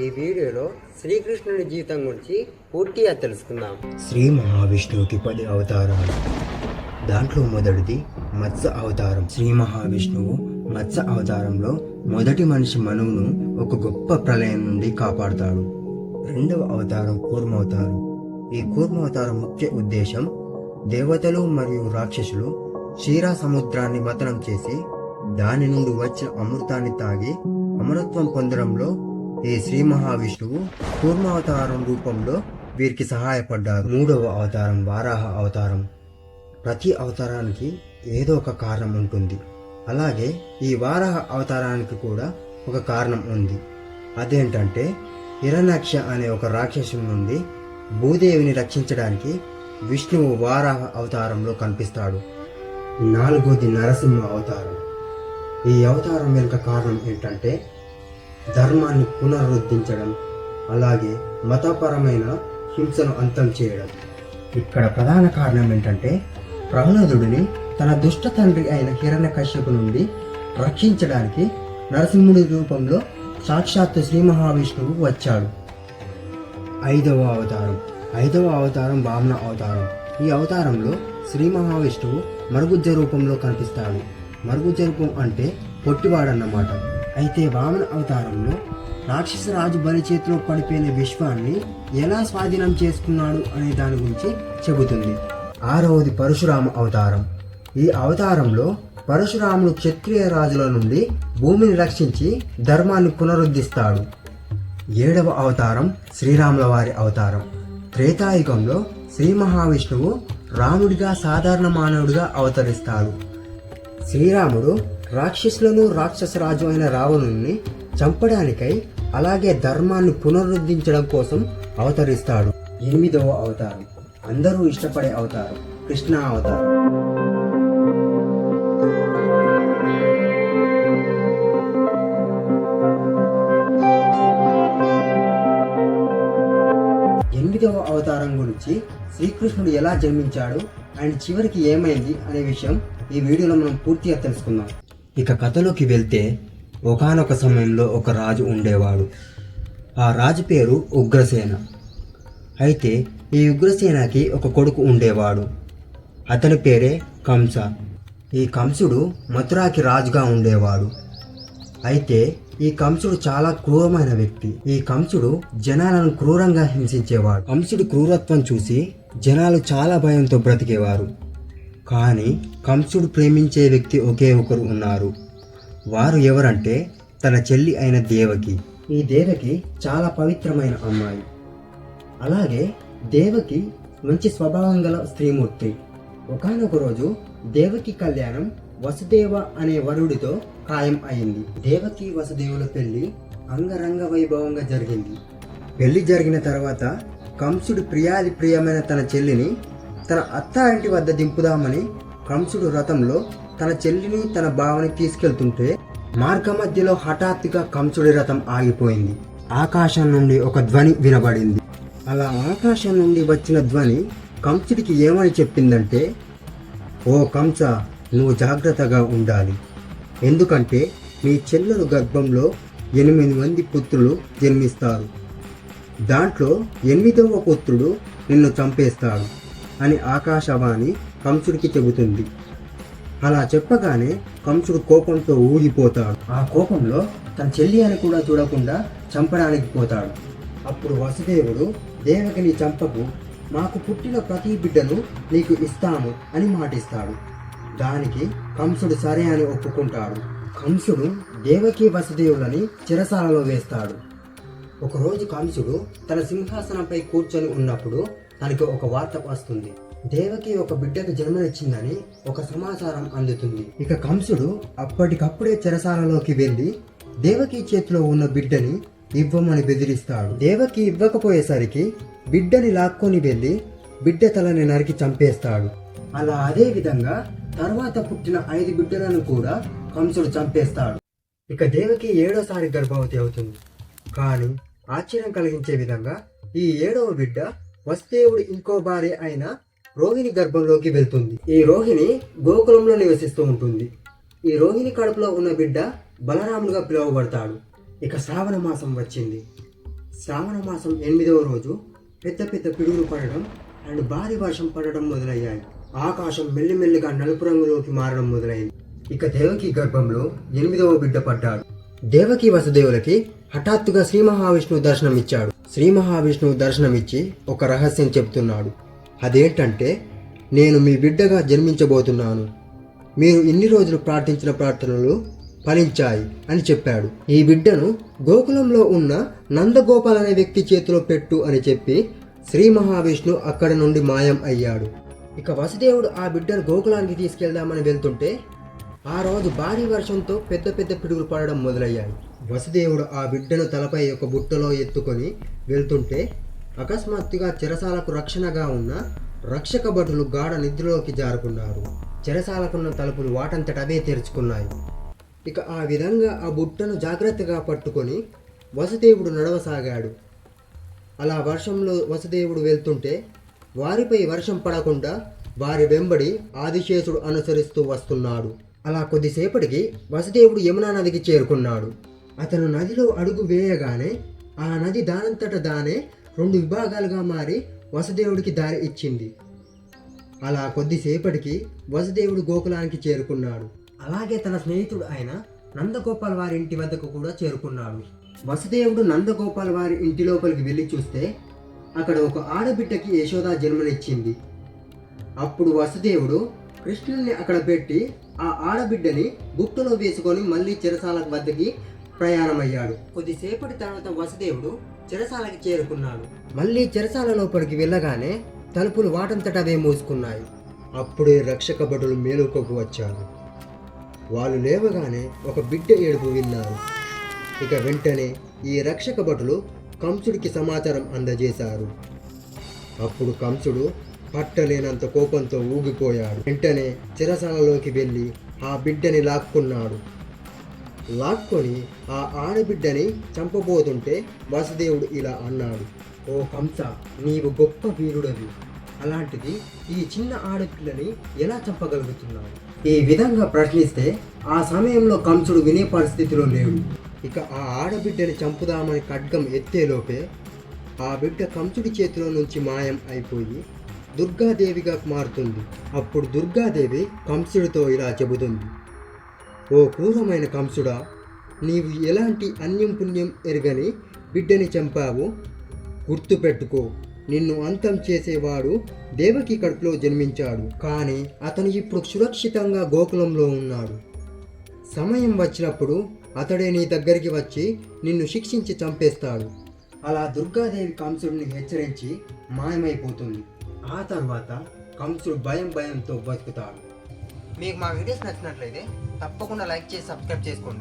ఈ వీడియోలో శ్రీకృష్ణుని జీవితం గురించి పూర్తిగా తెలుసుకుందాం. శ్రీ మహావిష్ణువుకి 10 అవతారాలు. దాంట్లో మొదటిది మత్స్య అవతారం. శ్రీ మహావిష్ణువు మత్స్య అవతారంలో మొదటి మనిషి మనువును ఒక గొప్ప ప్రళయం నుండి కాపాడుతాడు. రెండవ అవతారం కూర్మావతారం. ఈ కూర్మావతారం ముఖ్య ఉద్దేశం దేవతలు మరియు రాక్షసులు క్షీర సముద్రాన్ని మతనం చేసి దాని నుండి వచ్చిన అమృతాన్ని తాగి అమరత్వం పొందడంలో ఈ శ్రీ మహావిష్ణువు కూర్మావతారం రూపంలో వీరికి సహాయపడ్డారు. మూడవ అవతారం వారాహ అవతారం. ప్రతి అవతారానికి ఏదో ఒక కారణం ఉంటుంది. అలాగే ఈ వారాహ అవతారానికి కూడా ఒక కారణం ఉంది. అదేంటంటే హిరణ్యాక్ష అనే ఒక రాక్షసుని నుండి భూదేవిని రక్షించడానికి విష్ణువు వారాహ అవతారంలో కనిపిస్తాడు. నాలుగోది నరసింహ అవతారం. ఈ అవతారం వెనుక కారణం ఏంటంటే ధర్మాన్ని పునరుద్ధరించడం, అలాగే మతపరమైన హింసను అంతం చేయడం. ఇక్కడ ప్రధాన కారణం ఏంటంటే ప్రహ్లాదుడిని తన దుష్ట తండ్రి అయిన హిరణ్యకశ్యపు నుండి రక్షించడానికి నరసింహుడి రూపంలో సాక్షాత్తు శ్రీ మహావిష్ణువు వచ్చాడు. ఐదవ అవతారం వామన అవతారం. ఈ అవతారంలో శ్రీ మహావిష్ణువు మరుగుజ్జ రూపంలో కనిపిస్తాడు. మరుగుజ్జ రూపం అంటే పొట్టివాడన్నమాట. అయితే వామన అవతారంలో రాక్షస రాజు బలి చేతిలో పడిపోయిన విశ్వాన్ని ఎలా స్వాధీనం చేసుకున్నాడు అనే దాని గురించి చెబుతుంది. ఆరవది పరశురామ అవతారం. ఈ అవతారంలో పరశురాముడు క్షత్రియ రాజుల నుండి భూమిని రక్షించి ధర్మాన్ని పునరుద్ధరిస్తాడు. ఏడవ అవతారం శ్రీరాముల వారి అవతారం. త్రేతాయుగంలో శ్రీ మహావిష్ణువు రాముడిగా సాధారణ మానవుడిగా అవతరిస్తాడు. శ్రీరాముడు రాక్షసులను రాక్షస రాజు అయిన రావణుని చంపడానికై అలాగే ధర్మాన్ని పునరుద్ధరించడం కోసం అవతరిస్తాడు. ఎనిమిదవ అవతారం అందరూ ఇష్టపడే అవతారం కృష్ణ అవతారం. ఎనిమిదవ అవతారం గురించి శ్రీకృష్ణుడు ఎలా జన్మించాడు అండ్ చివరికి ఏమైంది అనే విషయం ఈ వీడియోలో మనం పూర్తిగా తెలుసుకుందాం. ఇక కథలోకి వెళ్తే ఒకానొక సమయంలో ఒక రాజు ఉండేవాడు. ఆ రాజు పేరు ఉగ్రసేన. అయితే ఈ ఉగ్రసేనకి ఒక కొడుకు ఉండేవాడు. అతని పేరే కంస. ఈ కంసుడు మథురాకి రాజుగా ఉండేవాడు. అయితే ఈ కంసుడు చాలా క్రూరమైన వ్యక్తి. ఈ కంసుడు జనాలను క్రూరంగా హింసించేవాడు. కంసుడు క్రూరత్వం చూసి జనాలు చాలా భయంతో బ్రతికేవారు. కానీ కంసుడు ప్రేమించే వ్యక్తి ఒకే ఒకరు ఉన్నారు. వారు ఎవరంటే తన చెల్లి అయిన దేవకి. ఈ దేవకి చాలా పవిత్రమైన అమ్మాయి. అలాగే దేవకి మంచి స్వభావం గల స్త్రీమూర్తి. ఒకానొక రోజు దేవకి కళ్యాణం వసుదేవ అనే వరుడితో ఖాయం అయింది. దేవకి వసుదేవుల పెళ్లి అంగరంగ వైభవంగా జరిగింది. పెళ్లి జరిగిన తర్వాత కంసుడు ప్రియమైన తన చెల్లిని తన అత్తారింటి వద్ద దింపుదామని కంసుడు రథంలో తన చెల్లిని తన బావని తీసుకెళ్తుంటే మార్గ మధ్యలో హఠాత్తుగా కంసుడి రథం ఆగిపోయింది. ఆకాశం నుండి ఒక ధ్వని వినబడింది. అలా ఆకాశం నుండి వచ్చిన ధ్వని కంసుడికి ఏమని చెప్పిందంటే, ఓ కంస, నువ్వు జాగ్రత్తగా ఉండాలి. ఎందుకంటే నీ చెల్లెలు గర్భంలో 8 మంది పుత్రులు జన్మిస్తారు. దాంట్లో 8వ పుత్రుడు నిన్ను చంపేస్తాడు అని ఆకాశవాణి కంసుడికి చెబుతుంది. అలా చెప్పగానే కంసుడు కోపంతో ఊగిపోతాడు. ఆ కోపంలో తన చెల్లి అని కూడా చూడకుండా చంపడానికి పోతాడు. అప్పుడు వసుదేవుడు దేవకిని చంపకు, మాకు పుట్టిన ప్రతి బిడ్డను నీకు ఇస్తాము అని మాటిస్తాడు. దానికి కంసుడు సరే అని ఒప్పుకుంటాడు. కంసుడు దేవకి వసుదేవులని చెరసాలలో వేస్తాడు. ఒకరోజు కంసుడు తన సింహాసనంపై కూర్చొని ఉన్నప్పుడు తనకి ఒక వార్త వస్తుంది. దేవకి ఒక బిడ్డకు జన్మనిచ్చిందని ఒక సమాచారం అందుతుంది. ఇక కంసుడు అప్పటికప్పుడే చెరసాలలోకి వెళ్లి దేవకి చేతిలో ఉన్న బిడ్డని ఇవ్వమని బెదిరిస్తాడు. దేవకి ఇవ్వకపోయేసరికి బిడ్డని లాక్కొని వెళ్లి బిడ్డ తలని నరికి చంపేస్తాడు. అలా అదే విధంగా తర్వాత పుట్టిన 5 బిడ్డలను కూడా కంసుడు చంపేస్తాడు. ఇక దేవకి 7వసారి గర్భవతి అవుతుంది. కానీ ఆశ్చర్యం కలిగించే విధంగా ఈ 7వ బిడ్డ వసుదేవుడి ఇంకో భార్య అయిన రోహిణి గర్భంలోకి వెళ్తుంది. ఈ రోహిణి గోకులంలో నివసిస్తూ ఉంటుంది. ఈ రోహిణి కడుపులో ఉన్న బిడ్డ బలరాముడుగా పిలువబడతాడు. ఇక శ్రావణ మాసం వచ్చింది. శ్రావణ మాసం 8వ రోజు పెద్ద పెద్ద పిడుగులు పడడం అండ్ భారీ వర్షం పడడం మొదలయ్యాయి. ఆకాశం మెల్లిమెల్లిగా నలుపు రంగులోకి మారడం మొదలైంది. ఇక దేవకి గర్భంలో 8వ బిడ్డ పడ్డాడు. దేవకి వసుదేవులకి హఠాత్తుగా శ్రీ మహావిష్ణువు దర్శనమిచ్చాడు. శ్రీ మహావిష్ణువు దర్శనమిచ్చి ఒక రహస్యం చెప్తున్నాడు. అదేంటంటే, నేను మీ బిడ్డగా జన్మించబోతున్నాను. మీరు ఇన్ని రోజులు ప్రార్థించిన ప్రార్థనలు ఫలించాయి అని చెప్పాడు. ఈ బిడ్డను గోకులంలో ఉన్న నందగోపాల్ అనే వ్యక్తి చేతిలో పెట్టు అని చెప్పి శ్రీ మహావిష్ణువు అక్కడి నుండి మాయం అయ్యాడు. ఇక వసుదేవుడు ఆ బిడ్డను గోకులానికి తీసుకెళ్దామని వెళ్తుంటే ఆ రోజు భారీ వర్షంతో పెద్ద పెద్ద పిడుగులు పడడం మొదలయ్యాయి. వసుదేవుడు ఆ బిడ్డను తలపై ఒక బుట్టలో ఎత్తుకొని వెళ్తుంటే అకస్మాత్తుగా చెరసాలకు రక్షణగా ఉన్న రక్షక భటులు గాఢ నిద్రలోకి జారుకున్నారు. చెరసాలకున్న తలుపులు వాటంతటవే తెరుచుకున్నాయి. ఇక ఆ విధంగా ఆ బుట్టను జాగ్రత్తగా పట్టుకొని వసుదేవుడు నడవసాగాడు. అలా వర్షంలో వసుదేవుడు వెళ్తుంటే వారిపై వర్షం పడకుండా వారి వెంబడి ఆదిశేషుడు అనుసరిస్తూ వస్తున్నాడు. అలా కొద్దిసేపటికి వసుదేవుడు యమునా నదికి చేరుకున్నాడు. అతను నదిలో అడుగు వేయగానే ఆ నది దానంతట దానే 2 విభాగాలుగా మారి వసుదేవుడికి దారి ఇచ్చింది. అలా కొద్దిసేపటికి వసుదేవుడు గోకులానికి చేరుకున్నాడు. అలాగే తన స్నేహితుడు అయిన నందగోపాల్ వారి ఇంటి వద్దకు కూడా చేరుకున్నాడు. వసుదేవుడు నందగోపాల్ వారి ఇంటి లోపలికి వెళ్ళి చూస్తే అక్కడ ఒక ఆడబిడ్డకి యశోద జన్మనిచ్చింది. అప్పుడు వసుదేవుడు కృష్ణుడిని అక్కడ పెట్టి ఆ ఆడబిడ్డని బుట్టలో వేసుకొని మళ్ళీ చెరసాల వద్దకి ప్రయాణమయ్యాడు. కొద్దిసేపటి తర్వాత వసుదేవుడు చెరసాలకి చేరుకున్నాడు. మళ్ళీ చెరసాల లోపలికి వెళ్ళగానే తలుపులు వాటంతటవే మూసుకున్నాయి. అప్పుడే రక్షక భటులు మేలుకోకు వచ్చారు. వాళ్ళు లేవగానే ఒక బిడ్డ ఏడుపు విన్నారు. ఇక వెంటనే ఈ రక్షక భటులు కంసుడికి సమాచారం అందజేశారు. అప్పుడు కంసుడు పట్టలేనంత కోపంతో ఊగిపోయాడు. వెంటనే చెరసాలలోకి వెళ్ళి ఆ బిడ్డని లాక్కొని ఆ ఆడబిడ్డని చంపబోతుంటే వసుదేవుడు ఇలా అన్నాడు, ఓ కంస, నీవు గొప్ప వీరుడవి, అలాంటిది ఈ చిన్న ఆడపిల్లని ఎలా చంపగలుగుతున్నావు? ఈ విధంగా ప్రశ్నిస్తే ఆ సమయంలో కంసుడు వినే పరిస్థితిలో లేడు. ఇక ఆ ఆడబిడ్డని చంపుదామని ఖడ్గం ఎత్తేలోపే ఆ బిడ్డ కంసుడి చేతిలో నుంచి మాయం అయిపోయి దుర్గాదేవిగా మారుతుంది. అప్పుడు దుర్గాదేవి కంసుడితో ఇలా చెబుతుంది, ఓ క్రూరమైన కంసుడా, నీవు ఎలాంటి అన్యం పుణ్యం ఎరగని బిడ్డని చంపావు. గుర్తుపెట్టుకో, నిన్ను అంతం చేసేవాడు దేవకి కడుపులో జన్మించాడు. కానీ అతను ఇప్పుడు సురక్షితంగా గోకులంలో ఉన్నాడు. సమయం వచ్చినప్పుడు అతడే నీ దగ్గరికి వచ్చి నిన్ను శిక్షించి చంపేస్తాడు. అలా దుర్గాదేవి కంసుడిని హెచ్చరించి మాయమైపోతుంది. ఆ తర్వాత కంసుడు భయంతో బతుకుతాడు. మీకు మా వీడియోస్ నచ్చినట్లయితే తప్పకుండా లైక్ చేసి సబ్స్క్రైబ్ చేసుకోండి.